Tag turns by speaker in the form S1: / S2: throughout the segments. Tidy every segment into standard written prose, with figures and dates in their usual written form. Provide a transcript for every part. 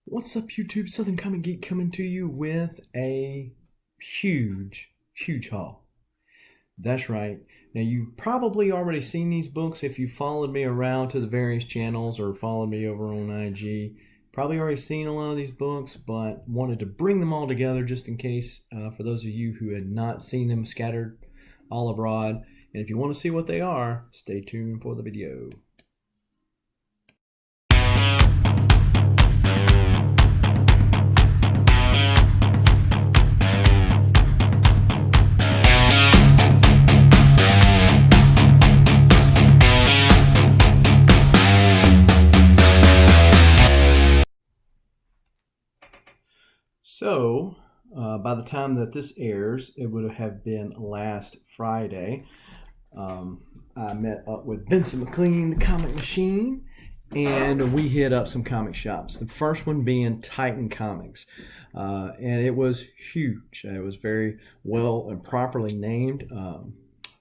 S1: What's up, YouTube? Southern Comic Geek coming to you with a huge haul. That's right. Now, you've probably already seen these books if you followed me around to the various channels or followed me over on IG. Probably already seen a lot of these books, but wanted to bring them all together just in case for those of you who had not seen them scattered all abroad. And if you want to see what they are, stay tuned for the video. So, by the time that this airs, it would have been last Friday. I met up with Vincent McLean, the comic machine, and we hit up some comic shops. The first one being Titan Comics. And it was huge. It was very well and properly named.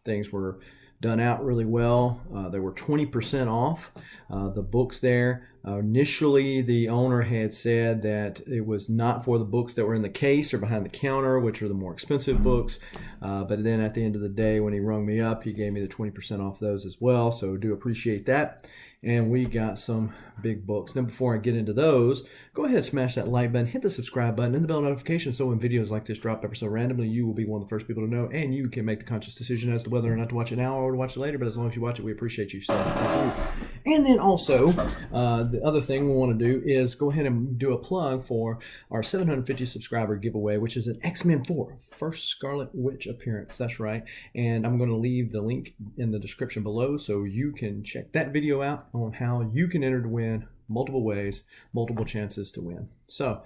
S1: Things were done out really well. They were 20% off the books there. Initially, the owner had said that it was not for the books that were in the case or behind the counter, which are the more expensive books. But then at the end of the day, when he rung me up, he gave me the 20% off those as well. So do appreciate that. And we got some big books. Now, before I get into those, go ahead and smash that like button, hit the subscribe button, and the bell notification so when videos like this drop ever so randomly, you will be one of the first people to know, and you can make the conscious decision as to whether or not to watch it now or to watch it later. But as long as you watch it, we appreciate you. So thank you. And then also, the other thing we want to do is go ahead and do a plug for our 750 subscriber giveaway, which is an X-Men 4 first Scarlet Witch appearance. That's right. And I'm going to leave the link in the description below so you can check that video out on how you can enter to win multiple ways, multiple chances to win. So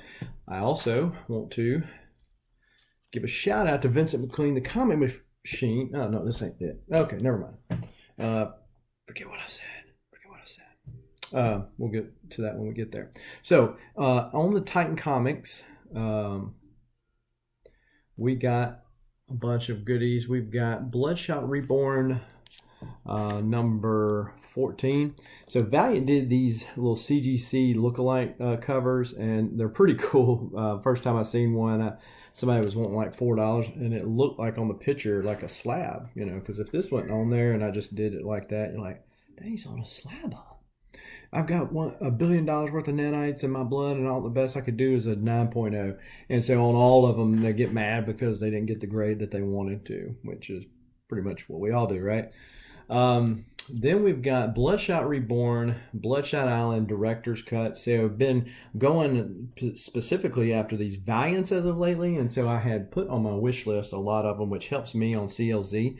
S1: I also want to give a shout out to Vincent McLean, the comic machine. Oh, no, this ain't it. Okay, never mind. Forget what I said. We'll get to that when we get there. So on the Titan Comics, we got a bunch of goodies. We've got Bloodshot Reborn number 14. So Valiant did these little CGC lookalike covers, and they're pretty cool. First time I seen one, somebody was wanting like $4, and it looked like on the picture like a slab, you know, because if this wasn't on there and I just did it like that, you're like, dang, he's on a slab. I've got $1 billion worth of nanites in my blood, and all the best I could do is a 9.0. And so on all of them, they get mad because they didn't get the grade that they wanted to, which is pretty much what we all do, right? Then we've got Bloodshot Reborn, Bloodshot Island Director's Cut. So I've been going specifically after these Valiants as of lately, and so I had put on my wish list a lot of them, which helps me on CLZ.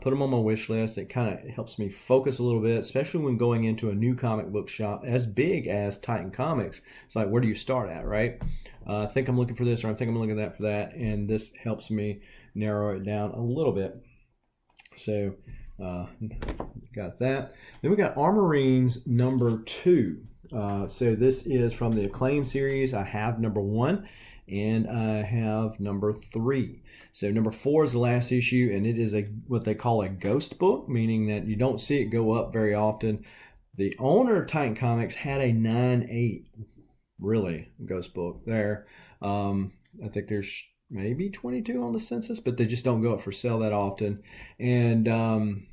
S1: Put them on my wish list. It kind of helps me focus a little bit, especially when going into a new comic book shop as big as Titan Comics. It's like, where do you start at, right? I think I'm looking for this, or I think I'm looking at that for that, and this helps me narrow it down a little bit. So got that. Then we got Armorines number 2. So this is from the Acclaim series. I have number 1 and I have number 3. So number 4 is the last issue, and it is what they call a ghost book, meaning that you don't see it go up very often. The owner of Titan Comics had a 9.8 really ghost book there. I think there's maybe 22 on the census, but they just don't go up for sale that often. And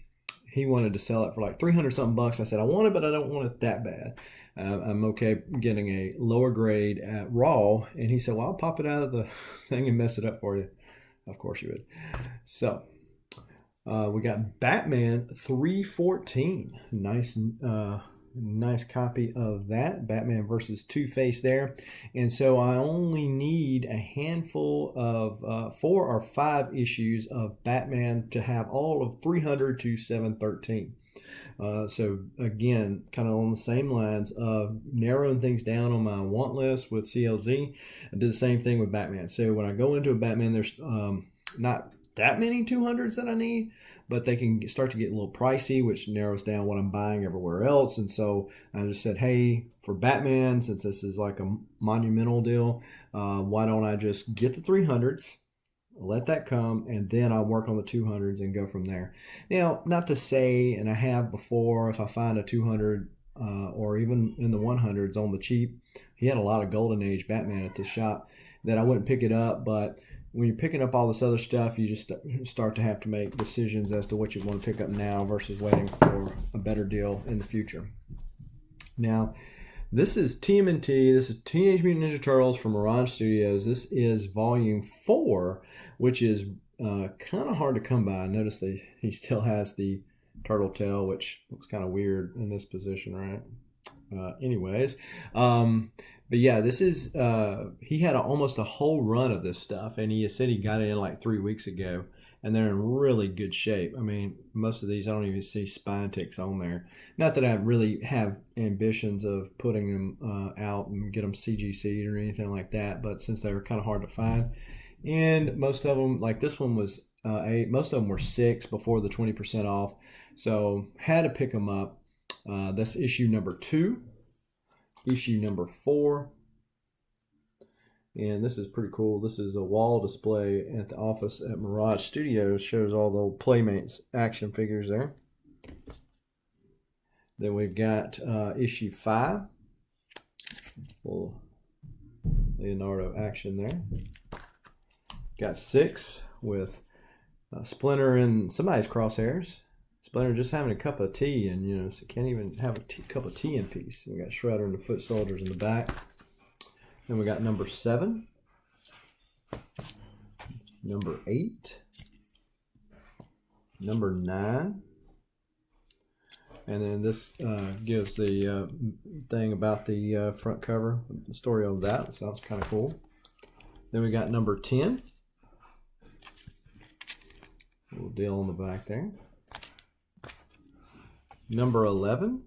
S1: he wanted to sell it for like 300 something bucks. I said, I want it, but I don't want it that bad. I'm okay getting a lower grade at Raw. And he said, well, I'll pop it out of the thing and mess it up for you. Of course you would. So we got Batman 314. Nice copy of that, Batman versus Two-Face there. And so I only need a handful of 4 or 5 issues of Batman to have all of 300 to 713. So again, kind of on the same lines of narrowing things down on my want list with CLZ. I did the same thing with Batman. So when I go into a Batman, there's not that many 200s that I need, but they can start to get a little pricey, which narrows down what I'm buying everywhere else. And so I just said, hey, for Batman, since this is like a monumental deal, why don't I just get the 300s, let that come, and then I'll work on the 200s and go from there. Now, not to say, and I have before, if I find a 200 or even in the 100s on the cheap, he had a lot of Golden Age Batman at the shop that I wouldn't pick it up, but when you're picking up all this other stuff, you just start to have to make decisions as to what you want to pick up now versus waiting for a better deal in the future. Now, this is TMNT. This is Teenage Mutant Ninja Turtles from Mirage Studios. This is volume 4, which is kind of hard to come by. Notice that he still has the turtle tail, which looks kind of weird in this position, right? Anyways, but yeah, this is he had almost a whole run of this stuff, and he said he got it in like 3 weeks ago, and they're in really good shape. I mean, most of these I don't even see spine ticks on there. Not that I really have ambitions of putting them out and get them CGC'd or anything like that, but since they were kind of hard to find, and most of them, like this one was 8, most of them were 6 before the 20% off, so had to pick them up. That's issue number 2, issue number 4, and this is pretty cool. This is a wall display at the office at Mirage Studios. Shows all the old Playmates action figures there. Then we've got issue 5, little Leonardo action there. Got 6 with Splinter and somebody's crosshairs. Splinter just having a cup of tea, and so can't even have a cup of tea in peace. We got Shredder and the Foot Soldiers in the back. Then we got number 7, number 8, number 9, and then this gives the thing about the front cover, the story of that. So that's kind of cool. Then we got number 10. Little deal on the back there. Number 11,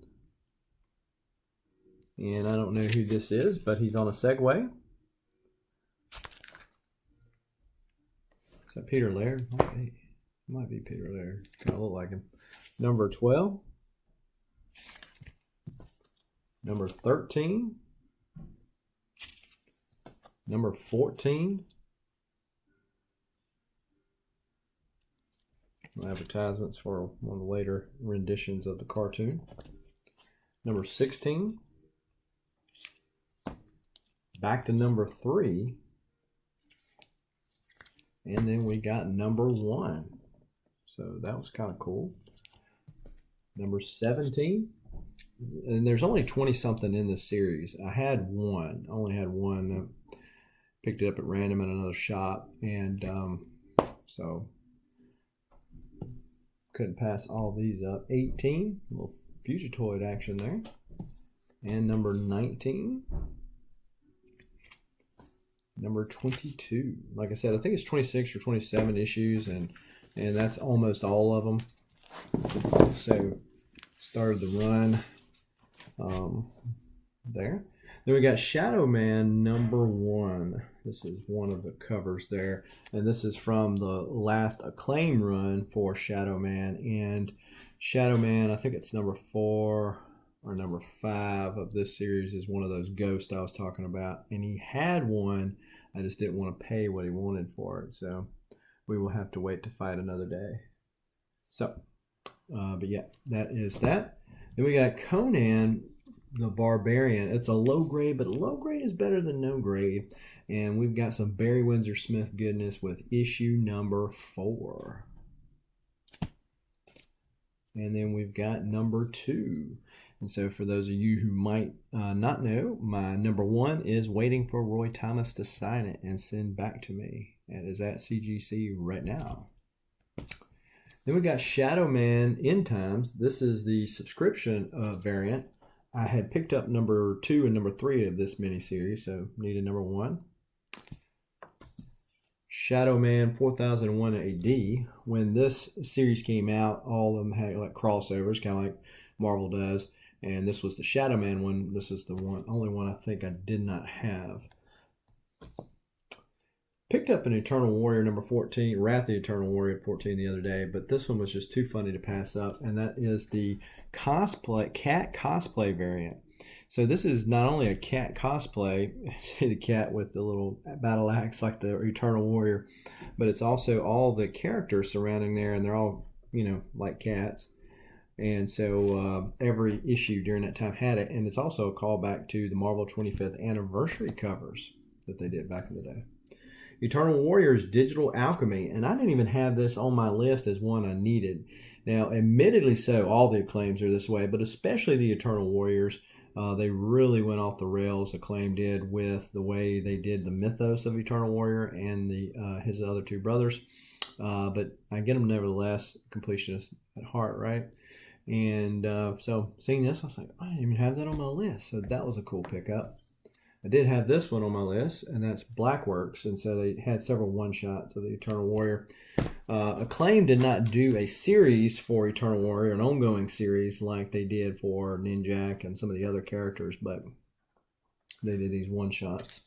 S1: and I don't know who this is, but he's on a Segway. Is that Peter Laird? Might be Peter Laird. Kind of look like him. Number 12, number 13, number 14. Advertisements for one of the later renditions of the cartoon. Number 16. Back to number 3. And then we got number 1. So that was kind of cool. Number 17. And there's only 20 something in this series. I only had one. Picked it up at random at another shop. And so couldn't pass all these up. 18, a little Fugitoid action there. And number 19. Number 22. Like I said, I think it's 26 or 27 issues, and that's almost all of them. So started the run there. Then we got Shadow Man number 1. This is one of the covers there. And this is from the last Acclaim run for Shadow Man. And Shadow Man, I think it's number 4 or number 5 of this series, is one of those ghosts I was talking about. And he had one. I just didn't want to pay what he wanted for it. So we will have to wait to fight another day. So, but yeah, that is that. Then we got Conan the Barbarian. It's a low grade, but low grade is better than no grade. And we've got some Barry Windsor Smith goodness with issue number 4. And then we've got number 2. And so for those of you who might not know, my number 1 is waiting for Roy Thomas to sign it and send back to me. It is at CGC right now. Then we got Shadow Man End Times. This is the subscription variant. I had picked up number 2 and number 3 of this miniseries, so needed number 1. Shadow Man 4001 AD. When this series came out, all of them had like crossovers, kind of like Marvel does. And this was the Shadow Man one. This is the only one I think I did not have. Picked up an Eternal Warrior number 14, Wrath of the Eternal Warrior 14 the other day, but this one was just too funny to pass up, and that is the cat cosplay variant. So this is not only a cat cosplay, see the cat with the little battle axe like the Eternal Warrior, but it's also all the characters surrounding there, and they're all, like cats. And so every issue during that time had it. And it's also a callback to the Marvel 25th anniversary covers that they did back in the day. Eternal Warriors Digital Alchemy. And I didn't even have this on my list as one I needed. Now, admittedly so, all the Acclaims are this way, but especially the Eternal Warriors. They really went off the rails, Acclaim did, with the way they did the mythos of Eternal Warrior and his other two brothers. But I get them nevertheless, completionist at heart, right? And so seeing this, I was like, I didn't even have that on my list. So that was a cool pickup. I did have this one on my list, and that's Blackworks. And so they had several one-shots of the Eternal Warrior. Acclaim did not do a series for Eternal Warrior, an ongoing series like they did for Ninjak and some of the other characters, but they did these one-shots.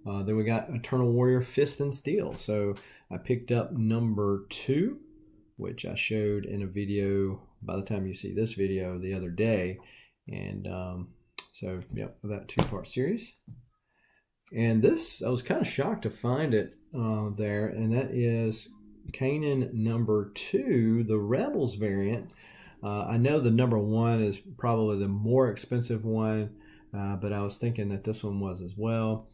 S1: Then we got Eternal Warrior Fist and Steel. So I picked up number 2, which I showed in a video by the time you see this video the other day. And so, yep, that 2-part series. And this, I was kind of shocked to find it there, and that is Kanan number 2, the Rebels variant. I know the number 1 is probably the more expensive one, but I was thinking that this one was as well.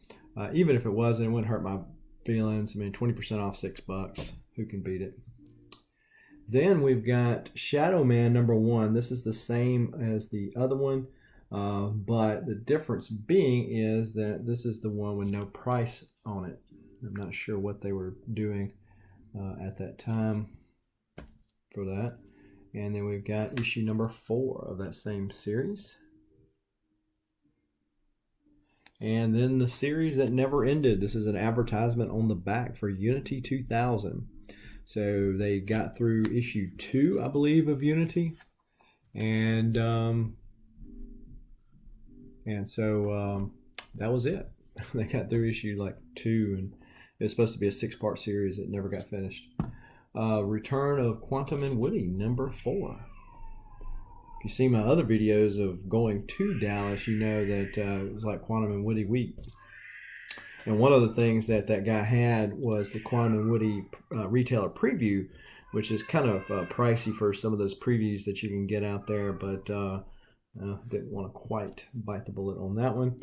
S1: Even if it wasn't, it wouldn't hurt my feelings. I mean, 20% off $6. Who can beat it? Then we've got Shadow Man number 1. This is the same as the other one, but the difference being is that this is the one with no price on it. I'm not sure what they were doing at that time for that. And then we've got issue number 4 of that same series. And then the series that never ended. This is an advertisement on the back for Unity 2000. So they got through issue 2, I believe, of Unity. And so that was it. They got through issue like 2, and it was supposed to be a 6-part series that never got finished. Return of Quantum and Woody, number 4. If you see my other videos of going to Dallas, you know that it was like Quantum and Woody week. And one of the things that guy had was the Quantum and Woody retailer preview, which is kind of pricey for some of those previews that you can get out there, but didn't want to quite bite the bullet on that one.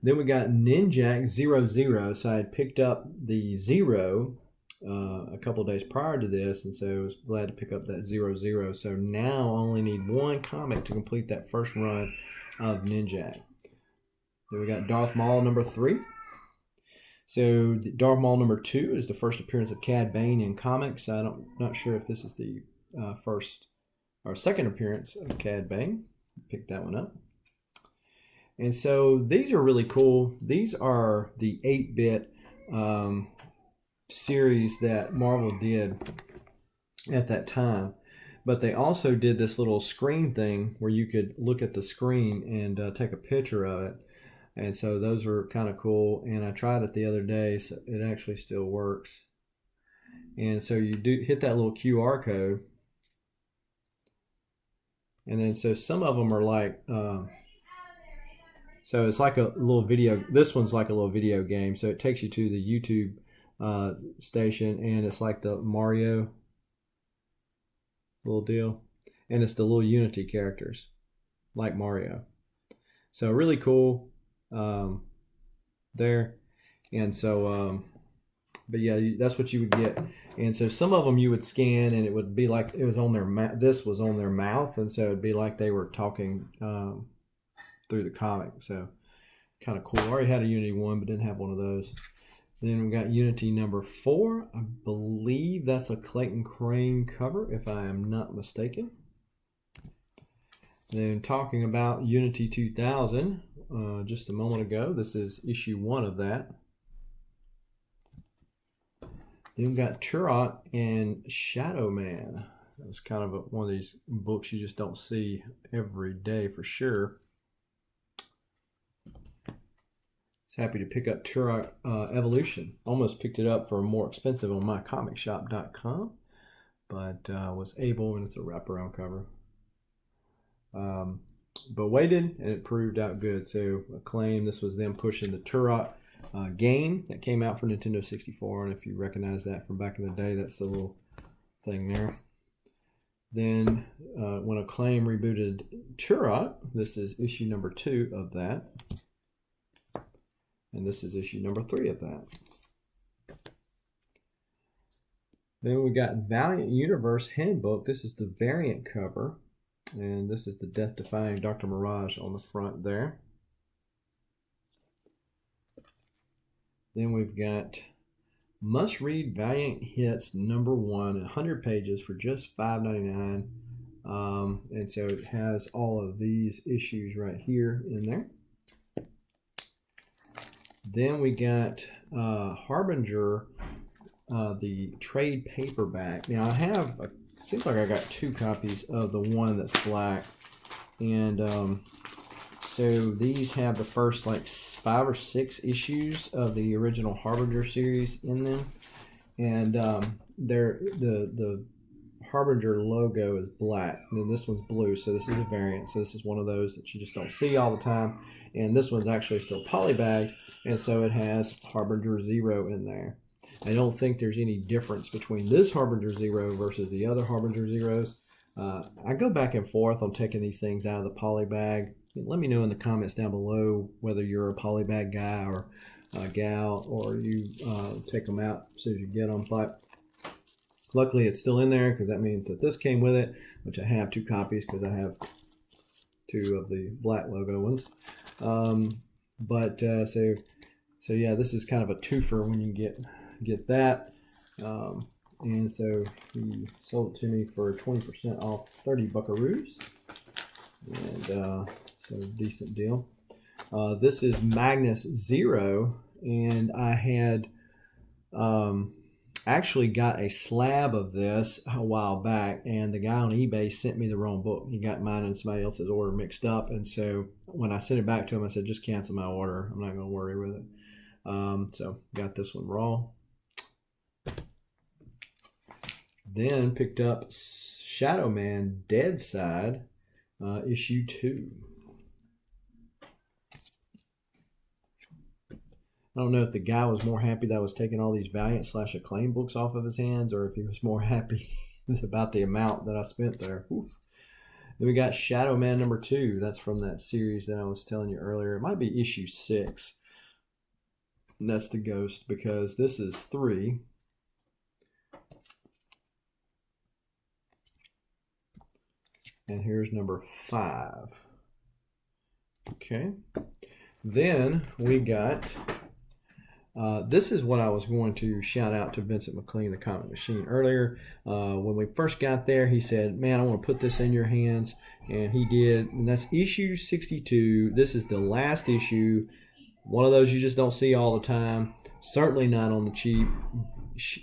S1: Then we got Ninjak 00. So I had picked up the 0 a couple of days prior to this, and so I was glad to pick up that 00. So now I only need 1 comic to complete that first run of Ninjak. Then we got Darth Maul number 3. So Darth Maul number 2 is the first appearance of Cad Bane in comics. I'm not sure if this is the first or second appearance of Cad Bane. Pick that one up. And so these are really cool. These are the 8-bit series that Marvel did at that time. But they also did this little screen thing where you could look at the screen and take a picture of it. And so those were kind of cool. And I tried it the other day, so it actually still works. And so you do hit that little QR code. And then so some of them are like, so it's like a little video. This one's like a little video game. So it takes you to the YouTube station, and it's like the Mario little deal. And it's the little Unity characters, like Mario. So really cool there. And so, but yeah, that's what you would get. And so some of them you would scan, and it would be like it was on their this was on their mouth, and so it'd be like they were talking through the comic. So kind of cool. I already had a Unity 1, but didn't have one of those. And then we got Unity number 4. I believe that's a Clayton Crane cover, if I am not mistaken. Then talking about Unity 2000, just a moment ago, this is issue 1 of that. Then we got Turok and Shadow Man. That was kind of one of these books you just don't see every day for sure. Was happy to pick up Turok Evolution. Almost picked it up for more expensive on mycomicshop.com, but was able, and it's a wraparound cover. But waited, and it proved out good. So Acclaim, this was them pushing the Turok game that came out for Nintendo 64, and if you recognize that from back in the day, that's the little thing there. Then when Acclaim rebooted Turok, this is issue number 2 of that. And this is issue number 3 of that. Then we got Valiant Universe Handbook. This is the variant cover. And this is the death-defying Dr. Mirage on the front there. Then we've got Must-Read Valiant Hits number 1, 100 pages for just $5.99. And so it has all of these issues right here in there. Then we got Harbinger, the trade paperback. Now I have, it seems like I got 2 copies of the one that's black. And so these have the first like 5 or 6 issues of the original Harbinger series in them. And the Harbinger logo is black, and then this one's blue, so this is a variant. So this is one of those that you just don't see all the time. And this one's actually still polybagged, and so it has Harbinger Zero in there. I don't think there's any difference between this Harbinger Zero versus the other Harbinger Zeros. I go back and forth on taking these things out of the polybag. Let me know in the comments down below whether you're a polybag guy or a gal, or you take them out as soon as you get them. But luckily it's still in there, because that means that this came with it, which I have 2 copies because I have 2 of the black logo ones. So yeah, this is kind of a twofer when you get that. And so he sold it to me for 20% off, 30 buckaroos. And so decent deal. This is Magnus Zero, and I had actually got a slab of this a while back, and the guy on eBay sent me the wrong book. He got mine and somebody else's order mixed up, and so when I sent it back to him, I said, just cancel my order. I'm not going to worry with it. So got this one raw. Then picked up Shadow Man Dead Side, issue 2. I don't know if the guy was more happy that I was taking all these Valiant / Acclaim books off of his hands, or if he was more happy about the amount that I spent there. Oof. Then we got Shadow Man number 2. That's from that series that I was telling you earlier. It might be issue 6. And that's the Ghost, because this is 3. And here's number 5. Okay. Then we got... this is what I was going to shout out to Vincent McLean, the Comic Machine, earlier. When we first got there, he said, man, I want to put this in your hands. And he did. And that's issue 62. This is the last issue. One of those you just don't see all the time. Certainly not on the cheap.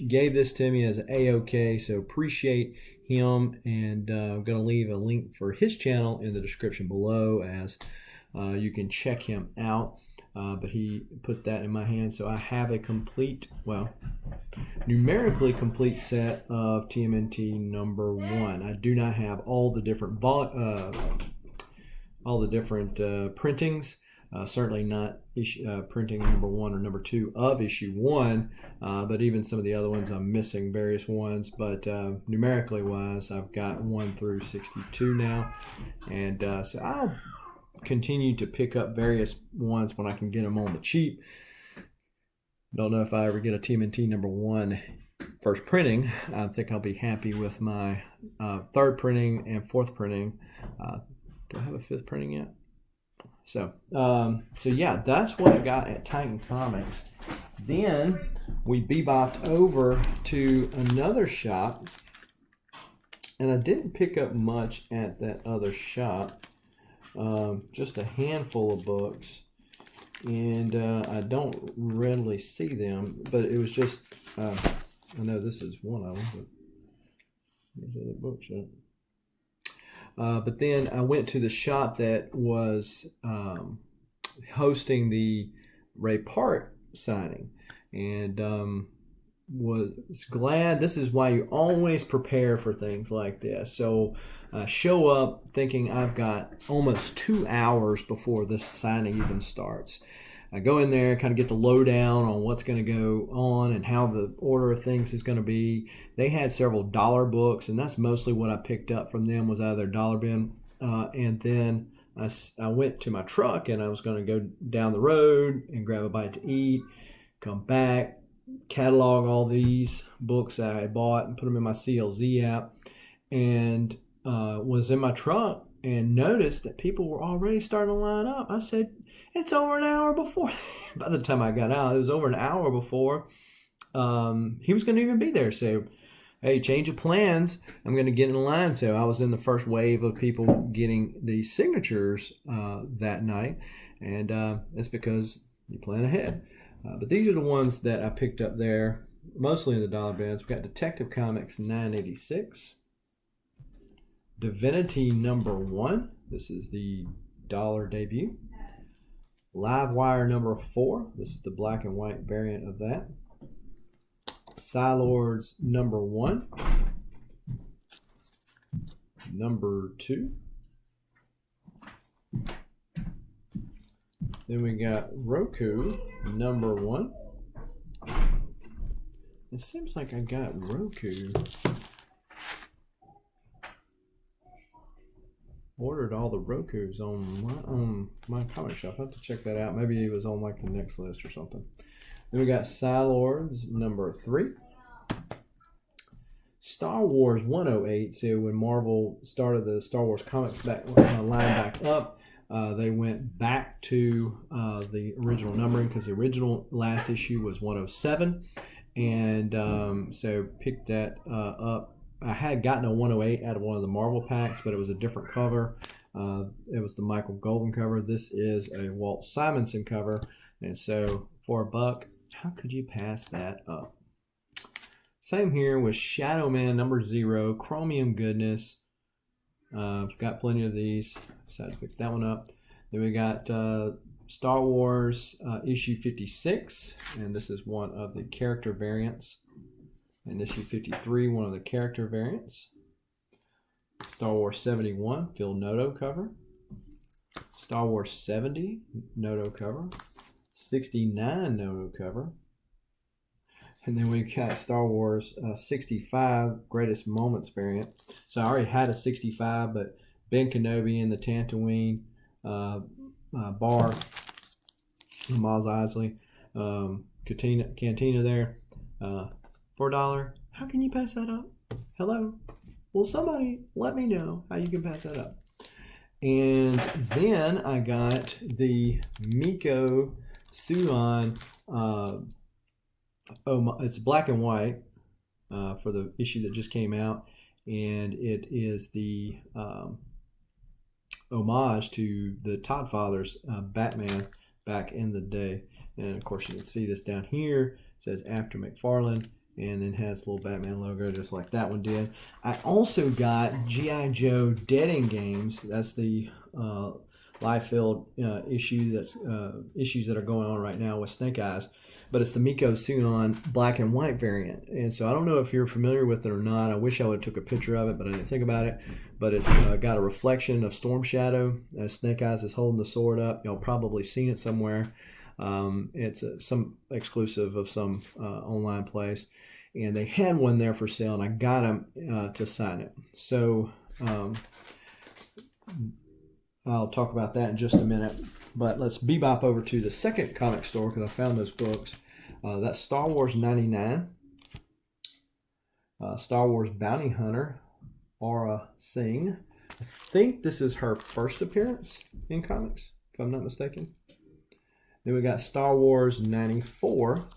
S1: Gave this to me as an A-OK, so appreciate him. And I'm going to leave a link for his channel in the description below, as you can check him out. But he put that in my hand, so I have a complete, well, numerically complete set of TMNT number 1. I do not have all the different printings. Certainly not printing number 1 or number 2 of issue 1, but even some of the other ones I'm missing various ones. But numerically wise, I've got 1 through 62 now, and so I'll continue to pick up various ones when I can get them on the cheap. Don't know if I ever get a TMNT number 1 first printing. I think I'll be happy with my 3rd printing and 4th printing. Do I have a 5th printing yet? So yeah, that's what I got at Titan Comics. Then we bebopped over to another shop, and I didn't pick up much at that other shop. Just a handful of books, and I don't readily see them, but it was just I know this is one of them, but there's other books in it. But then I went to the shop that was hosting the Ray Park signing, and was glad. This is why you always prepare for things like this. So show up thinking I've got almost 2 hours before this signing even starts. I go in there, kind of get the lowdown on what's going to go on and how the order of things is going to be. They had several dollar books, and that's mostly what I picked up from them was out of their dollar bin. And then I went to my truck, and I was going to go down the road and grab a bite to eat, come back, catalog all these books that I had bought and put them in my CLZ app, and was in my truck and noticed that people were already starting to line up. I said, it's over an hour before. By the time I got out, it was over an hour before he was going to even be there. So, hey, change of plans. I'm going to get in line. So I was in the first wave of people getting the signatures that night. And it's because you plan ahead. But these are the ones that I picked up there, mostly in the dollar bins. We've got Detective Comics 986. Divinity #1. This is the dollar debut. Livewire #4. This is the black and white variant of that. Psylords #1. #2. Then we got Roku #1. It seems like I got Roku. Ordered all the Rokus on my comic shop. I have to check that out. Maybe it was on like the next list or something. Then we got Psylords #3. Star Wars 108. So when Marvel started the Star Wars comics line back up, they went back to the original numbering because the original last issue was 107, and so picked that up. I had gotten a 108 out of one of the Marvel packs, but it was a different cover. It was the Michael Golden cover. This is a Walt Simonson cover, and so for $1, how could you pass that up? Same here with Shadow Man #0, Chromium Goodness. I've got plenty of these. Decided to pick that one up. Then we got Star Wars issue 56, and this is one of the character variants. And issue 53, one of the character variants. Star Wars 71, Phil Noto cover. Star Wars 70, Noto cover. 69, Noto cover. And then we got Star Wars 65, Greatest Moments variant. So I already had a 65, but Ben Kenobi and the Tatooine bar, Maz Eisley, Cantina there. For $1. How can you pass that up? Hello? Well, somebody let me know how you can pass that up. And then I got the Miko Suon. It's black and white for the issue that just came out. And it is the homage to the Todd Fathers Batman back in the day. And of course, you can see this down here. It says After McFarlane. And it has a little Batman logo just like that one did. I also got G.I. Joe Dead End Games. That's the Liefeld issue. That's issues that are going on right now with Snake Eyes. But it's the Miko Suon black and white variant. And so I don't know if you're familiar with it or not. I wish I would have took a picture of it, but I didn't think about it. But it's got a reflection of Storm Shadow as Snake Eyes is holding the sword up. Y'all probably seen it somewhere. It's some exclusive of some online place, and they had one there for sale, and I got them to sign it. So I'll talk about that in just a minute, but let's bebop over to the second comic store because I found those books. That's Star Wars 99, Star Wars Bounty Hunter, Aura Singh. I think this is her first appearance in comics, if I'm not mistaken. Then we got Star Wars 94.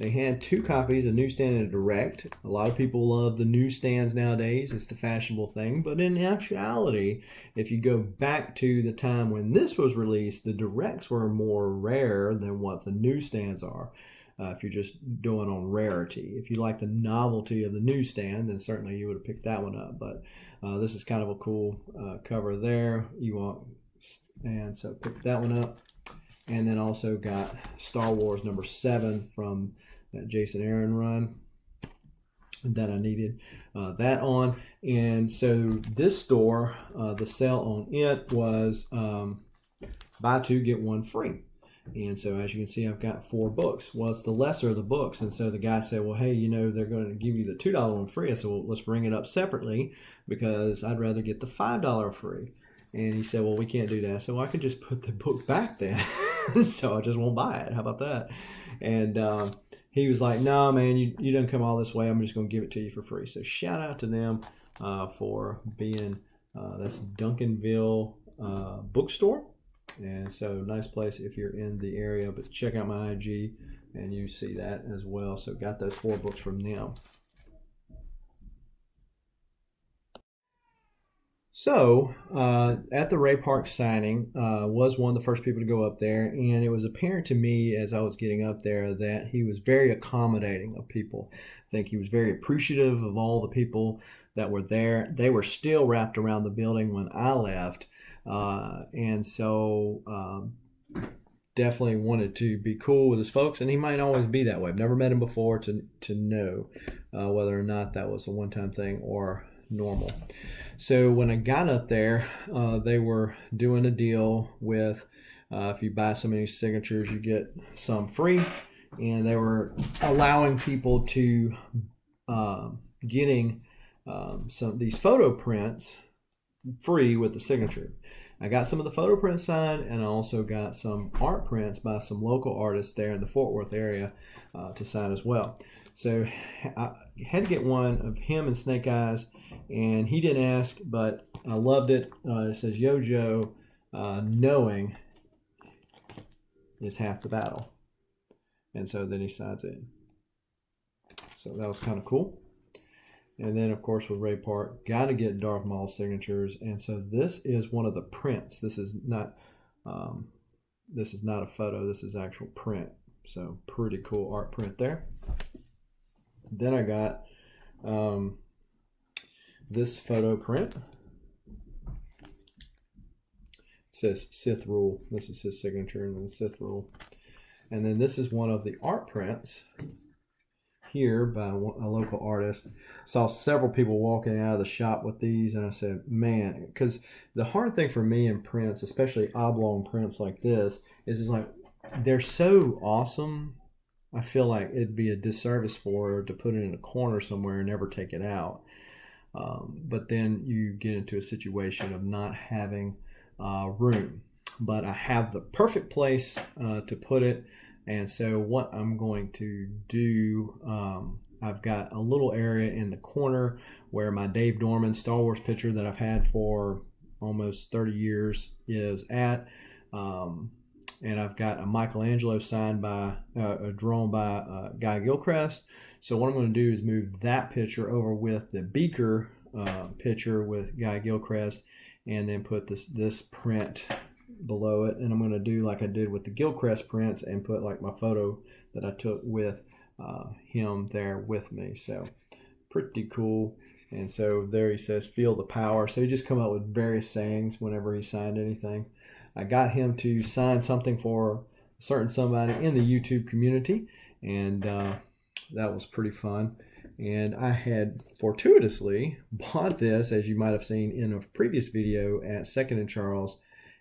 S1: They had 2 copies, a newsstand and a direct. A lot of people love the newsstands nowadays. It's the fashionable thing. But in actuality, if you go back to the time when this was released, the directs were more rare than what the newsstands are. If you're just doing on rarity. If you like the novelty of the newsstand, then certainly you would have picked that one up. But this is kind of a cool cover there. And so picked that one up. And then also got Star Wars #7 from that Jason Aaron run that I needed that on. And so this store, the sale on it was buy 2, get 1 free. And so as you can see, I've got 4 books. Well, it's the lesser of the books. And so the guy said, well, hey, they're going to give you the $2 one free. I said, well, let's bring it up separately because I'd rather get the $5 free. And he said, well, we can't do that. I said, well, I could just put the book back then. So I just won't buy it. How about that? And he was like, no, man, you didn't come all this way. I'm just going to give it to you for free. So shout out to them for being, that's Duncanville Bookstore. And so nice place if you're in the area, but check out my IG and you see that as well. So got those 4 books from them. So at the Ray Park signing, was one of the first people to go up there, and it was apparent to me as I was getting up there that he was very accommodating of people. I think he was very appreciative of all the people that were there. They were still wrapped around the building when I left. And so definitely wanted to be cool with his folks, and he might always be that way. I've never met him before to know whether or not that was a one-time thing or normal. So when I got up there, they were doing a deal with if you buy so many signatures, you get some free, and they were allowing people to getting some these photo prints free with the signature. I got some of the photo prints signed, and I also got some art prints by some local artists there in the Fort Worth area to sign as well. So I had to get one of him and Snake Eyes, and he didn't ask, but I loved it. It says, Yo Joe, knowing is half the battle. And so then he signs it. So that was kind of cool. And then, of course, with Ray Park, got to get Darth Maul's signatures. And so this is one of the prints. This is not a photo. This is actual print. So pretty cool art print there. Then I got this photo print. It says Sith Rule. This is his signature, and then Sith Rule. And then this is one of the art prints here by a local artist. Saw several people walking out of the shop with these, and I said, man, because the hard thing for me in prints, especially oblong prints like this, is like they're so awesome. I feel like it'd be a disservice for her to put it in a corner somewhere and never take it out. But then you get into a situation of not having room. But I have the perfect place to put it. And so what I'm going to do, I've got a little area in the corner where my Dave Dorman Star Wars picture that I've had for almost 30 years is at. And I've got a Michelangelo signed by, drawn by Guy Gilchrist. So what I'm going to do is move that picture over with the Beaker picture with Guy Gilchrist, and then put this print below it. And I'm going to do like I did with the Gilchrist prints and put like my photo that I took with him there with me. So pretty cool. And so there he says, feel the power. So he just come up with various sayings whenever he signed anything. I got him to sign something for a certain somebody in the YouTube community, and that was pretty fun. And I had fortuitously bought this, as you might have seen in a previous video, at 2nd and Charles.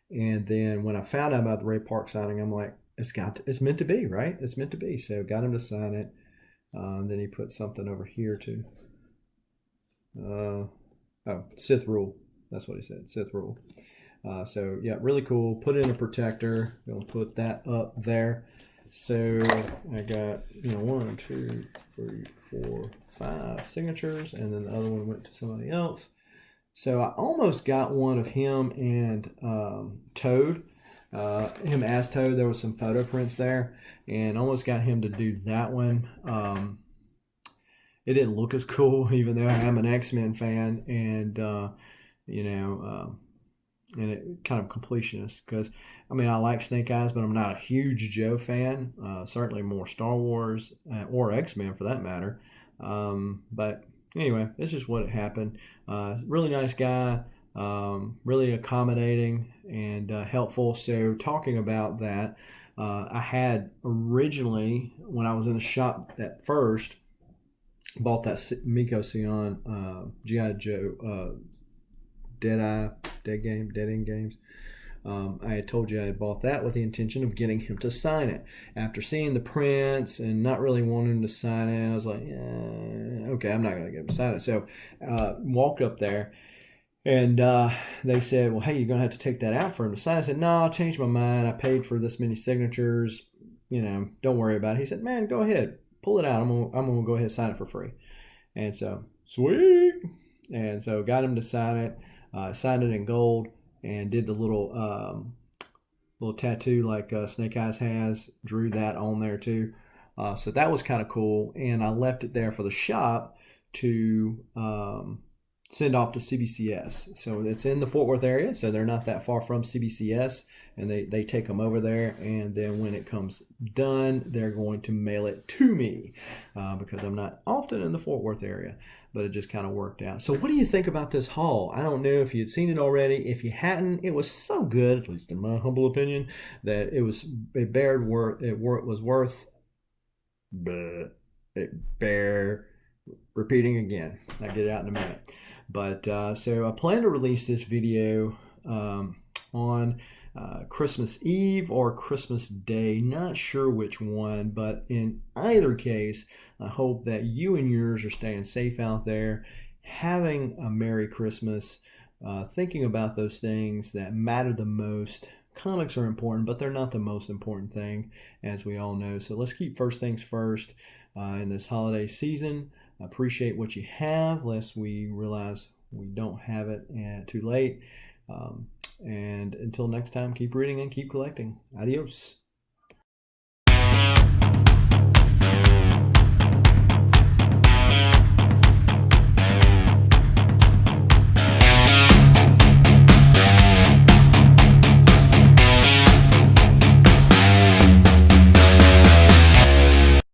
S1: And then when I found out about the Ray Park signing, I'm like, it's meant to be, right? It's meant to be. So got him to sign it. Then he put something over here too. Sith Rule. That's what he said, Sith Rule. So yeah, really cool. Put it in a protector. Gonna put that up there. So I got 1, 2, 3, 4, 5 signatures, and then the other one went to somebody else. So I almost got one of him and Toad. Him as Toad. There was some photo prints there, and almost got him to do that one. It didn't look as cool, even though I am an X-Men fan, and and it kind of completionist, because I mean I like Snake Eyes, but I'm not a huge Joe fan. Certainly more Star Wars or X-Men for that matter. But anyway, this is what happened. Really nice guy, really accommodating and helpful. So talking about that, I had originally, when I was in the shop at first, bought that Miko Sion G.I. Joe Dead End Games I had told you I had bought that with the intention of getting him to sign it. After seeing the prints and not really wanting him to sign it, I was like, okay, I'm not going to get him to sign it. So walked up there, and they said, well, hey, you're going to have to take that out for him to sign. I said, no, I changed my mind. I paid for this many signatures. Don't worry about it. He said, man, go ahead. Pull it out. I'm gonna go ahead and sign it for free. And so, sweet. And so got him to sign it. Signed it in gold and did the little tattoo like Snake Eyes has. Drew that on there too. So that was kind of cool. And I left it there for the shop to send off to CBCS. So it's in the Fort Worth area, so they're not that far from CBCS, and they take them over there, and then when it comes done, they're going to mail it to me because I'm not often in the Fort Worth area, but it just kind of worked out. So what do you think about this haul? I don't know if you had seen it already. If you hadn't, it was so good, at least in my humble opinion, that it was worth repeating again. I'll get it out in a minute. But so I plan to release this video on Christmas Eve or Christmas Day. Not sure which one, but in either case, I hope that you and yours are staying safe out there, having a Merry Christmas, thinking about those things that matter the most. Comics are important, but they're not the most important thing, as we all know. So let's keep first things first in this holiday season. Appreciate what you have, lest we realize we don't have it too late. And until next time, keep reading and keep collecting. Adios.